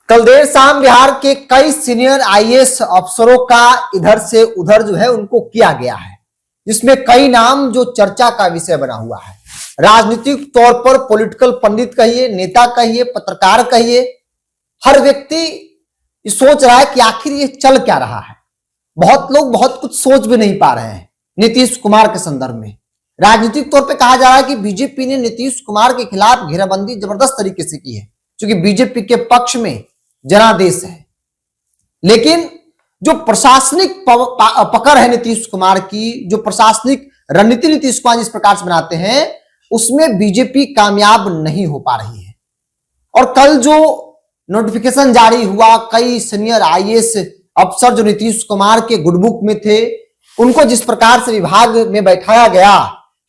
कल देर शाम बिहार के कई सीनियर आईएएस अफसरों का इधर से उधर जो है उनको किया गया है, जिसमें कई नाम जो चर्चा का विषय बना हुआ है। राजनीतिक तौर पर पॉलिटिकल पंडित कहिए, नेता कहिए, पत्रकार कहिए, हर व्यक्ति सोच रहा है कि आखिर ये चल क्या रहा है। बहुत लोग बहुत कुछ सोच भी नहीं पा रहे हैं नीतीश कुमार के संदर्भ में। राजनीतिक तौर पे कहा जा रहा है कि बीजेपी ने नीतीश कुमार के खिलाफ घेराबंदी जबरदस्त तरीके से की है, क्योंकि बीजेपी के पक्ष में जनादेश है। लेकिन जो प्रशासनिक पकड़ है नीतीश कुमार की, जो प्रशासनिक रणनीति नीतीश कुमार जिस प्रकार से बनाते हैं, उसमें बीजेपी कामयाब नहीं हो पा रही है। और कल जो नोटिफिकेशन जारी हुआ, कई सीनियर आईएएस अफसर जो नीतीश कुमार के गुडबुक में थे, उनको जिस प्रकार से विभाग में बैठाया गया,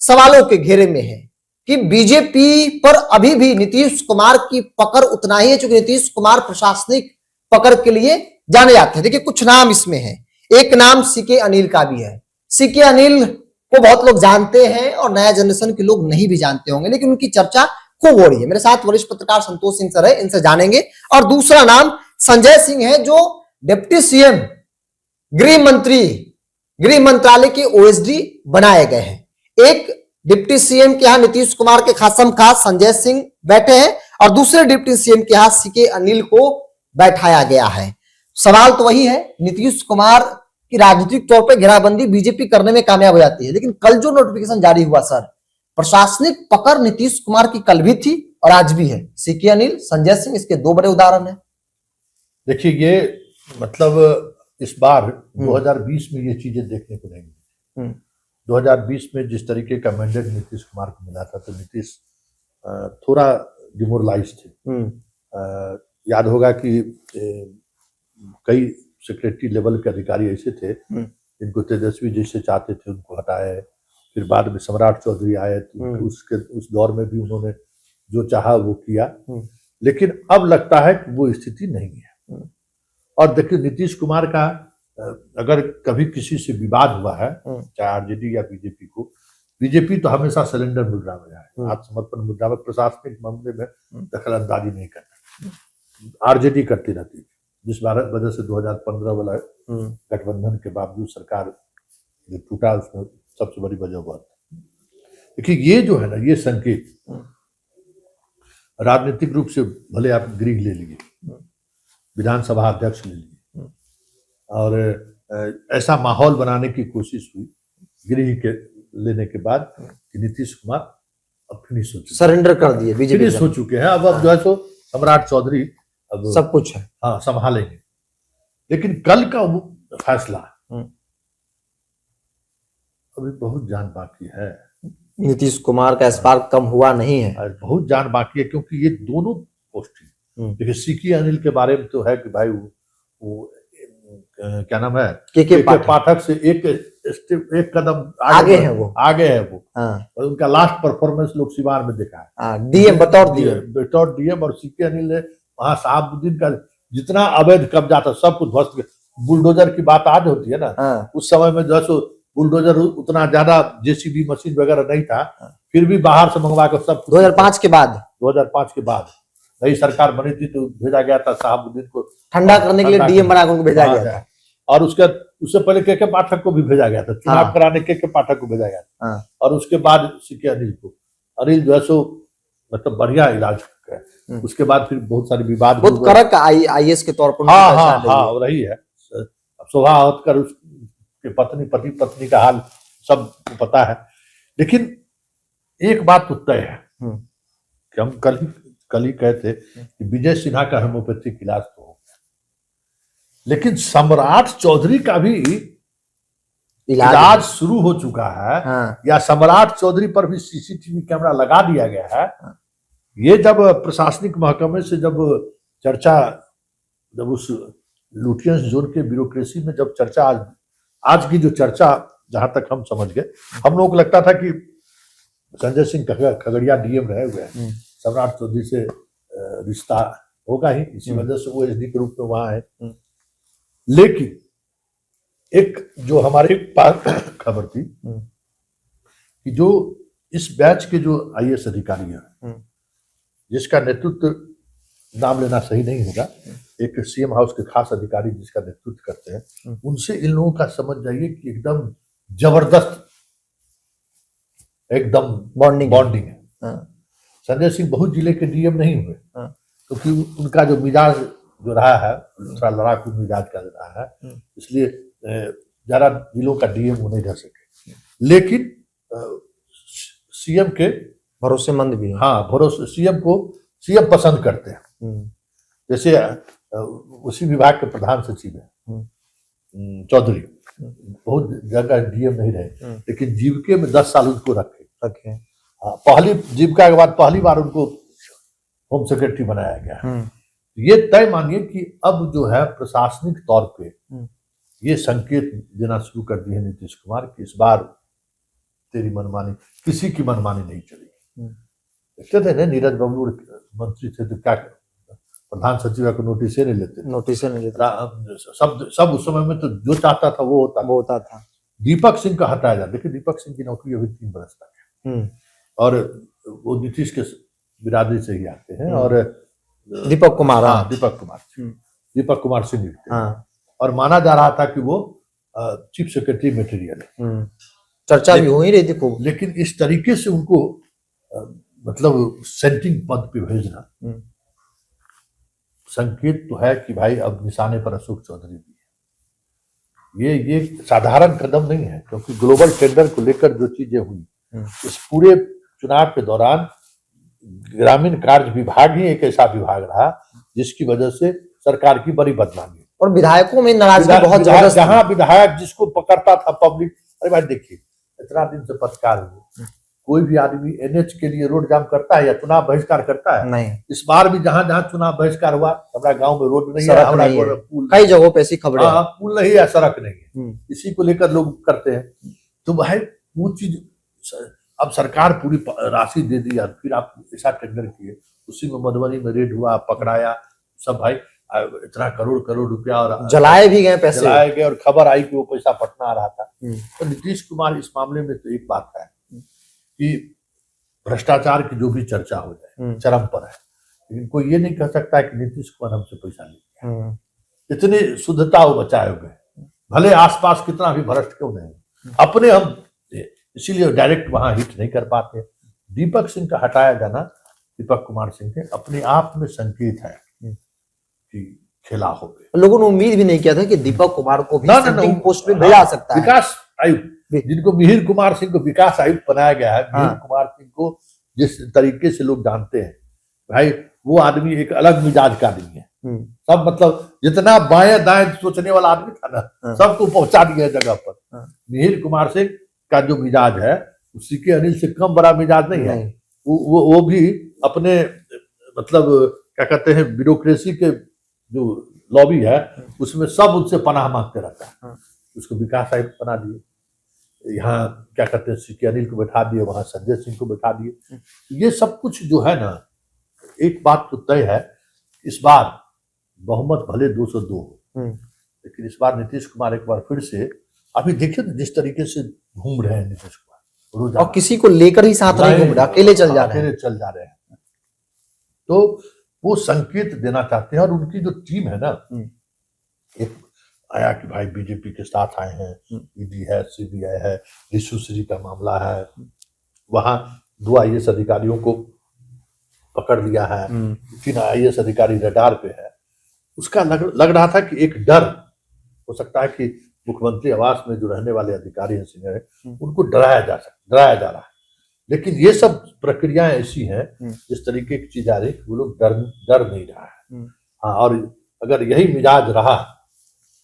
सवालों के घेरे में है कि बीजेपी पर अभी भी नीतीश कुमार की पकड़ उतना ही है, क्योंकि नीतीश कुमार प्रशासनिक पकड़ के लिए जाने जाते हैं। देखिए कुछ नाम इसमें है, एक नाम सीके अनिल का भी है। सीके अनिल को बहुत लोग जानते हैं और नया जनरेशन के लोग नहीं भी जानते होंगे, लेकिन उनकी चर्चा खूब हो रही है। मेरे साथ वरिष्ठ पत्रकार संतोष सिंह सर है, इनसे जानेंगे। और दूसरा नाम संजय सिंह है, जो डिप्टी सीएम गृह मंत्रालय के ओएसडी बनाए गए हैं। एक डिप्टी सीएम के यहां नीतीश कुमार के खासम खास संजय सिंह बैठे हैं और दूसरे डिप्टी सीएम के यहां सीके अनिल को बैठाया गया है। सवाल तो वही है, नीतीश कुमार की राजनीतिक तौर पर घेराबंदी बीजेपी करने में कामयाब हो जाती है, लेकिन कल जो नोटिफिकेशन जारी हुआ सर, प्रशासनिक पकड़ नीतीश कुमार की कल भी थी और आज भी है। सीके अनिल, संजय सिंह इसके दो बड़े उदाहरण हैं। देखिए ये मतलब इस बार 2020 में ये चीजें देखने को नहीं मिली। 2020 में जिस तरीके का मैंडेट नीतीश कुमार को मिला था, तो नीतीश थोड़ा डिमोरलाइज थे। याद होगा कि कई सेक्रेटरी लेवल के अधिकारी ऐसे थे जिनको तेजस्वी जैसे चाहते थे उनको हटाए, फिर बाद में सम्राट चौधरी आए, तो उस दौर में भी उन्होंने जो चाहा वो किया। लेकिन अब लगता है कि वो स्थिति नहीं है। और देखिए नीतीश कुमार का अगर कभी किसी से विवाद हुआ है, चाहे आरजेडी या बीजेपी को, बीजेपी तो हमेशा सरेंडर मुद्रा में है, आत्मसमर्पण मुद्रा में, प्रशासनिक मामले में दखल अंदाजी नहीं करता। आरजेडी करती रहती है, जिस वजह से 2015 वाला गठबंधन के बावजूद सरकार जो टूटा, उसमें सबसे बड़ी वजह हुआ था। देखिए ये जो है ना, ये संकेत राजनीतिक रूप से भले आप गृह ले लिए, विधानसभा अध्यक्ष ले लिए, और ऐसा माहौल बनाने की कोशिश हुई गृह के लेने के बाद कि नीतीश कुमार अब फिनिश हो चुके, सरेंडर कर दिए, बीजेपी फिनिश हो चुके हैं। अब जो है सो सम्राट चौधरी अब सब कुछ है, हाँ संभालेंगे। लेकिन कल का वो फैसला अभी बहुत जान बाकी है। नीतीश कुमार का स्पार्क कम हुआ नहीं है, बहुत जान बाकी है, क्योंकि ये दोनों पोस्टिंग, देखिए सीके अनिल के बारे में तो है कि भाई वो क्या नाम है, के पाठक से एक कदम आगे है वो। हाँ। और उनका लास्ट परफॉर्मेंस लोग सिवान में देखा है, डीएम बतौर डीएम। और सीके अनिल ने वहां शहाबुद्दीन का जितना अवैध कब्जा था सब कुछ ध्वस्त किया। बुलडोजर की बात आज होती है ना, उस समय में जो है बुलडोजर उतना ज्यादा जेसीबी मशीन वगैरह नहीं था, फिर भी बाहर से मंगवा कर सब 2005 के बाद नई सरकार बनी थी, तो भेजा गया था शहाबुद्दीन को ठंडा करने के लिए, डीएम बना कर भेजा गया था। और उससे पहले के पाठक को भी भेजा गया था, चुनाव कराने के पाठक को भेजा गया था। और उसके बाद सीके अनिल को, अनिल जो है सो मतलब बढ़िया इलाज है। उसके बाद फिर बहुत सारे विवाद, बहुत कड़क आईएएस के तौर पर हाँ रही है। शोभा होतकर उसके पति पत्नी का हाल सब पता है। लेकिन एक बात तो तय है कि हम कल ही कहते कि विजय सिन्हा का होम्योपैथिक इलाज तो हो, लेकिन सम्राट चौधरी का भी इलाज शुरू हो चुका है। या सम्राट चौधरी पर भी सीसीटीवी कैमरा लगा दिया गया है। ये जब प्रशासनिक महकमे से जब चर्चा, जब उस लुटियंस जोन के ब्यूरोक्रेसी में जब चर्चा, आज की जो चर्चा, जहां तक हम समझ गए, हम लोग को लगता था कि संजय सिंह खगड़िया डीएम रहे हुए हैं, सम्राट चौधरी से रिश्ता होगा ही, इसी वजह से वो एसडी के रूप में वहां है। लेकिन एक जो हमारे पास खबर थी कि जो इस बैच के जो आईएएस अधिकारी हैं, जिसका नेतृत्व नाम लेना सही नहीं होगा, एक सीएम हाउस के खास अधिकारी जिसका नेतृत्व करते हैं, उनसे इन लोगों का समझ जाइए कि एकदम जबरदस्त एकदम बॉन्डिंग है। संजय सिंह बहुत जिले के डीएम नहीं हुए क्योंकि उनका जो मिजाज जो रहा है थोड़ा लड़ाकू मिजाज का रहा है, इसलिए ज्यादा जिलों का डीएम वो नहीं रह सके, लेकिन सीएम के भरोसेमंद भी है। हाँ, भरोसे सीएम पसंद करते हैं। जैसे उसी विभाग के प्रधान सचिव है चौधरी, बहुत जगह डीएम नहीं रहे, लेकिन जीविका में 10 साल उनको रखे। पहली जीविका के बाद पहली बार उनको होम सेक्रेटरी बनाया गया। ये तय मानिए कि अब जो है प्रशासनिक तौर पे ये संकेत देना शुरू कर दिए नीतीश कुमार कि इस बार तेरी मनमानी, किसी की मनमानी नहीं चलेगी। देखते थे ना, नीरज बबलू मंत्री थे तो क्या प्रधान सचिव को नोटिस नहीं लेते, सब उस समय में तो जो चाहता था वो होता था। दीपक सिंह का हटाया जाता। देखिए दीपक सिंह की नौकरी अभी 3 बरस तक है और वो नीतीश के बिरादरी से ही आते हैं। और दीपक कुमार दीपक कुमार सिंह और माना जा रहा था कि वो चीफ सेक्रेटरी मटेरियल है। चर्चा भी हो ही रही थी खूब, लेकिन इस तरीके से उनको मतलब सेंटिंग पद पे भेजना संकेत तो है कि भाई अब निशाने पर अशोक चौधरी भी है। ये साधारण कदम नहीं है, क्योंकि ग्लोबल टेंडर को लेकर जो चीजें हुई इस पूरे चुनाव के दौरान ग्रामीण कार्य विभाग ही एक ऐसा विभाग रहा जिसकी वजह से सरकार की बड़ी बदनामी और विधायकों में नाराजगी बहुत ज्यादा। जहां विधायक जिसको पकड़ता था पब्लिक, अरे भाई देखिए इतना दिन से पत्रकार हुए, कोई भी आदमी एनएच के लिए रोड जाम करता है या चुनाव बहिष्कार करता है? नहीं। इस बार भी जहां जहां चुनाव बहिष्कार हुआ, हमारा गांव में रोड नहीं है, पुल कई जगहों पे ऐसी खबरें, पुल नहीं है, सड़क नहीं है, इसी को लेकर लोग करते हैं। तो भाई वो चीज अब सरकार पूरी राशि दे दी और फिर आप ऐसा टेंडर किए, उसी में मधुबनी में रेड हुआ, पकड़ाया सब, भाई इतना करोड़ रुपया और जलाए भी गए, पैसे जलाए गए और खबर आई कि वो पैसा पटना आ रहा था। तो नीतीश कुमार इस मामले में तो एक बात है कि भ्रष्टाचार की जो भी चर्चा हो जाए चरम पर है, लेकिन कोई ये नहीं कह सकता कि नीतीश कुमार हमसे पैसा ले, इतनी शुद्धता वो बचाए हुए, भले आसपास कितना भी भ्रष्ट क्यों नहीं, अपने हम इसीलिए डायरेक्ट वहां हिट नहीं कर पाते। दीपक सिंह का हटाया जाना दीपक कुमार सिंह के अपने आप में संकेत है कि खेला हो गया। लोगों ने उम्मीद भी नहीं किया था कि दीपक कुमार को भी सेंट्रिंग पोस्ट पे भेजा सकता है। विकास आयुक्त, जिनको मिहिर कुमार सिंह को विकास आयुक्त बनाया गया है, मिहिर कुमार सिंह को जिस तरीके से लोग जानते हैं, भाई वो आदमी एक अलग मिजाज का आदमी है। सब मतलब जितना बाएं दाएं सोचने वाला आदमी था ना, सबको पहुंचा दिया जगह पर। मिहिर कुमार सिंह का जो मिजाज है उसी के अनिल से कम बड़ा मिजाज नहीं है। वो भी अपने मतलब क्या कहते हैं ब्यूरोक्रेसी के जो लॉबी है उसमें सब उनसे पनाह मांगते रहता है। उसको विकास आयुक्त बना दिए, यहाँ क्या कहते हैं सीके अनिल को बैठा दिए, वहां संजय सिंह को बैठा दिए। ये सब कुछ जो है ना, एक बात तो तय है, इस बार बहुमत भले 202 हो, लेकिन इस बार नीतीश कुमार एक बार फिर से, अभी देखिए जिस तरीके से घूम रहे हैं नीतीश कुमार रोजाना, और किसी को लेकर ही साथ नहीं घूम रहा, अकेले चल जा रहे हैं। तो वो संकेत देना चाहते हैं। और उनकी जो टीम है ना, एक आया कि भाई बीजेपी के साथ आए हैं, ईडी है, सीबीआई है, रिशुश्री का मामला है, वहां 2 IAS अधिकारियों को पकड़ लिया है, 3 IAS अधिकारी रडार पे है। उसका लग रहा था कि एक डर हो सकता है कि मुख्यमंत्री आवास में जो रहने वाले अधिकारी हैं सीनियर, उनको डराया जा रहा है। लेकिन ये सब प्रक्रियाएं ऐसी हैं, जिस तरीके की चीज आ रही, वो लोग डर नहीं रहा है। हाँ, और अगर यही मिजाज रहा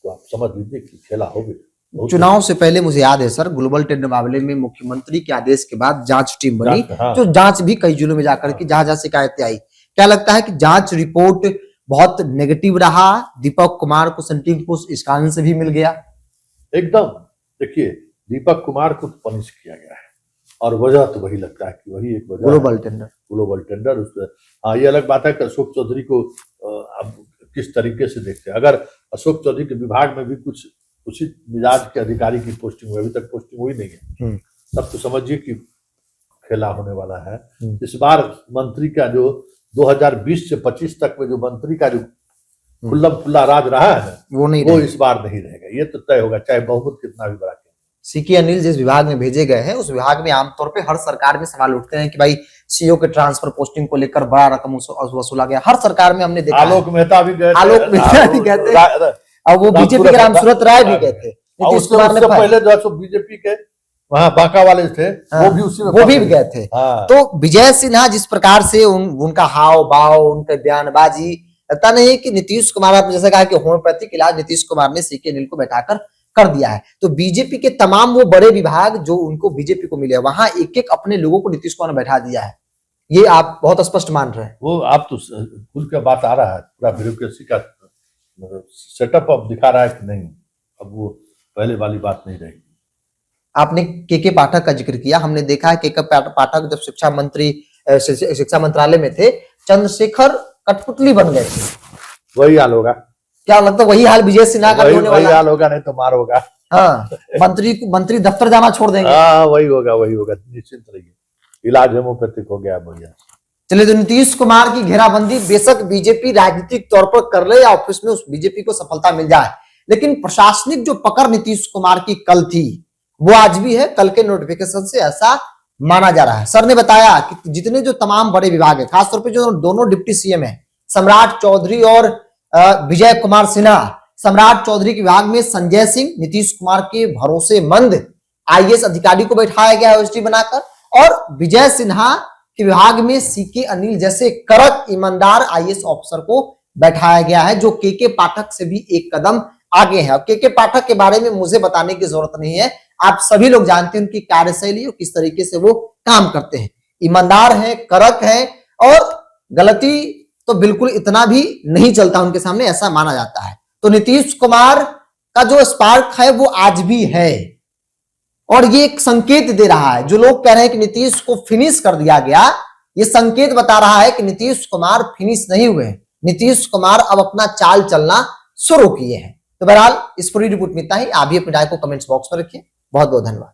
तो आप समझ लीजिए कि खेला हो गया। चुनाव से पहले मुझे याद है सर, ग्लोबल टेंडर मामले में मुख्यमंत्री के आदेश के बाद जांच टीम बनी, जो जांच भी कई जिलों में जाकर के जहां शिकायतें आई। क्या लगता है कि जांच रिपोर्ट बहुत नेगेटिव रहा? दीपक कुमार को सेंट्रिंग पोस्ट इस कारण से भी मिल गया? एकदम, देखिए दीपक कुमार को पनिश किया गया है और वजह तो वही लगता है कि वही एक वजह ग्लोबल टेंडर उसमें। हाँ, ये अलग बात है कि अशोक चौधरी को अब किस तरीके से देखते हैं। अगर अशोक चौधरी के विभाग में भी कुछ उचित मिजाज के अधिकारी की पोस्टिंग हुई, अभी तक पोस्टिंग हुई नहीं है, तब तो समझिए कि खेला होने वाला है। इस बार मंत्री का जो 2020 से 25 तक में जो मंत्री का जो खुल्लम खुल्ला राज रहा है वो नहीं वो रहेगा। इस बार नहीं रहेगा, ये तो तय होगा, चाहे बहुमत कितना भी बड़ा। सीके अनिल जिस विभाग में भेजे गए हैं उस विभाग में आमतौर पे हर सरकार में सवाल उठते हैं कि भाई सीईओ के ट्रांसफर पोस्टिंग को लेकर बड़ा रकम वसूला गया। हर सरकार में हमने देखा है। आलोक मेहता भी गए थे, आलोक मेहता भी गए थे, और वो बीजेपी के रामसूरत राय भी गए थे, नीतीश कुमार ने पहले जो बीजेपी के वहाँ बांका वाले थे वो भी उसी में वो भी गए थे। हाँ। तो विजय सिन्हा जिस प्रकार से उनका हाव भाव, उनका बयानबाजी, लगता नहीं है कि नीतीश कुमार, आपने जैसा कहा कि होम्योपैथिक इलाज नीतीश कुमार ने सीके अनिल को बैठाकर कर दिया है। तो बीजेपी के तमाम वो बड़े विभाग जो उनको बीजेपी को मिले, वहां एक एक अपने लोगों को नीतीश कुमार ने बैठा दिया है। ये आप बहुत स्पष्ट मान रहे हैं। वो आप तो खुल के बात आ रहा है, पूरा ब्यूरोक्रेसी का सेटअप अब दिखा रहा है कि नहीं, अब वो पहले वाली बात नहीं रहेगी। आपने के पाठक का जिक्र किया, हमने देखा है के पाठक जब शिक्षा मंत्रालय में थे, चंद्रशेखर कठपुतली बन गए थे। वही हाल होगा, क्या लगता है वही हाल विजय सिन्हा का होने वाला? हाल होगा, नहीं तो मार होगा। हाँ, मंत्री दफ्तर जाना छोड़ देंगे। हाँ वही होगा, निश्चिंत रहिए, इलाज होम्योपैथिक हो गया बढ़िया। चलिए, तो नीतीश कुमार की घेराबंदी बेशक बीजेपी राजनीतिक तौर पर कर ले या ऑफिस में उस बीजेपी को सफलता मिल जाए, लेकिन प्रशासनिक जो पकड़ नीतीश कुमार की कल थी वो आज भी है। कल के नोटिफिकेशन से ऐसा माना जा रहा है। सर ने बताया कि जितने जो तमाम बड़े विभाग है, खासतौर पर जो दोनों डिप्टी सीएम है, सम्राट चौधरी और विजय कुमार सिन्हा, सम्राट चौधरी के विभाग में संजय सिंह, नीतीश कुमार के भरोसेमंद आईएएस अधिकारी को बैठाया गया है ओएसडी बनाकर, और विजय सिन्हा के विभाग में सीके अनिल जैसे कड़क ईमानदार आईएएस ऑफिसर को बैठाया गया है, जो के पाठक से भी एक कदम आगे है। और के पाठक के बारे में मुझे बताने की जरूरत नहीं है, आप सभी लोग जानते हैं उनकी कार्यशैली और किस तरीके से वो काम करते हैं। ईमानदार हैं, कड़क हैं, और गलती तो बिल्कुल इतना भी नहीं चलता उनके सामने, ऐसा माना जाता है। तो नीतीश कुमार का जो स्पार्क है वो आज भी है, और ये एक संकेत दे रहा है। जो लोग कह रहे हैं कि नीतीश को फिनिश कर दिया गया, ये संकेत बता रहा है कि नीतीश कुमार फिनिश नहीं हुए, नीतीश कुमार अब अपना चाल चलना शुरू किए हैं। तो बहरहाल इस पूरी रिपोर्ट में इतना ही। आप भी अपनी राय को कमेंट्स बॉक्स में रखिए। बहुत बहुत धन्यवाद।